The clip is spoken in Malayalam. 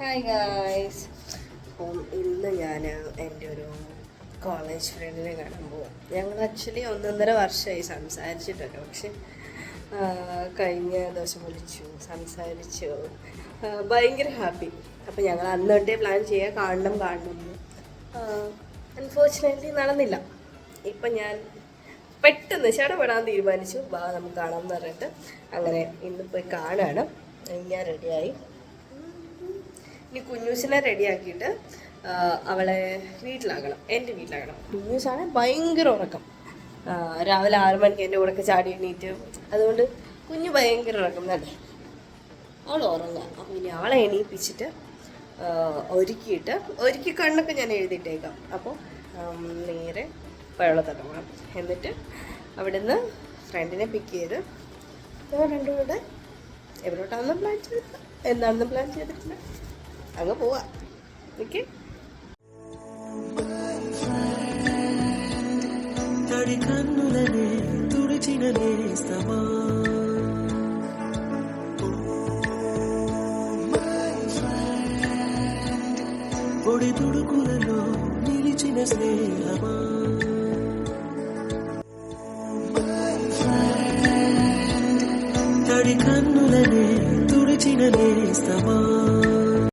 Hi guys. അപ്പം ഇന്ന് ഞാൻ എൻ്റെ ഒരു കോളേജ് ഫ്രണ്ടിനെ കാണാൻ പോകും. ഞങ്ങൾ ആക്ച്വലി 1.5 വർഷമായി സംസാരിച്ചിട്ടൊക്കെ, പക്ഷെ കഴിഞ്ഞ ദിവസം വിളിച്ചു, സംസാരിച്ചു, ഭയങ്കര ഹാപ്പി. അപ്പം ഞങ്ങൾ അന്ന് തൊട്ടേ പ്ലാൻ ചെയ്യുക, കാണണം എന്ന്. അൺഫോർച്ചുനേറ്റ്ലി നടന്നില്ല. ഇപ്പം ഞാൻ പെട്ടെന്ന് ചടപെടാൻ തീരുമാനിച്ചു, നമുക്ക് കാണാമെന്ന് പറഞ്ഞിട്ട് അങ്ങനെ ഇന്ന് പോയി കാണുകയാണ്. ഞാൻ റെഡിയായി. ഇനി കുഞ്ഞൂസിനെ റെഡിയാക്കിയിട്ട് അവളെ വീട്ടിലാക്കണം, എൻ്റെ വീട്ടിലാക്കണം. കുഞ്ഞൂസാണ് ഭയങ്കര ഉറക്കം. രാവിലെ 6 മണിക്ക് എൻ്റെ കൂടെ ചാടി എണീറ്റ്, അതുകൊണ്ട് കുഞ്ഞ് ഭയങ്കര ഉറക്കം തന്നെ. അവൾ ഉറങ്ങുക. അപ്പോൾ ഇനി അവളെ എണീപ്പിച്ചിട്ട് ഒരുക്കി കണ്ണൊക്കെ ഞാൻ എഴുതിയിട്ടേക്കാം. അപ്പോൾ നേരെ വെള്ളത്തോട്ട് പോകണം. എന്നിട്ട് അവിടെ നിന്ന് ഫ്രണ്ടിനെ പിക്ക് ചെയ്ത് രണ്ടും കൂടെ എവിടോട്ടാണെന്ന് പ്ലാൻ ചെയ്തിട്ടില്ല, എന്താണെന്ന് പ്ലാൻ ചെയ്തിട്ടില്ല, അങ്ങ് പോവാ. ഓക്കെ. పొడి తుడుకులలో నిలిచిన స్నేహమా, తడి కన్నులనే తుడిచిన నేస్తమా.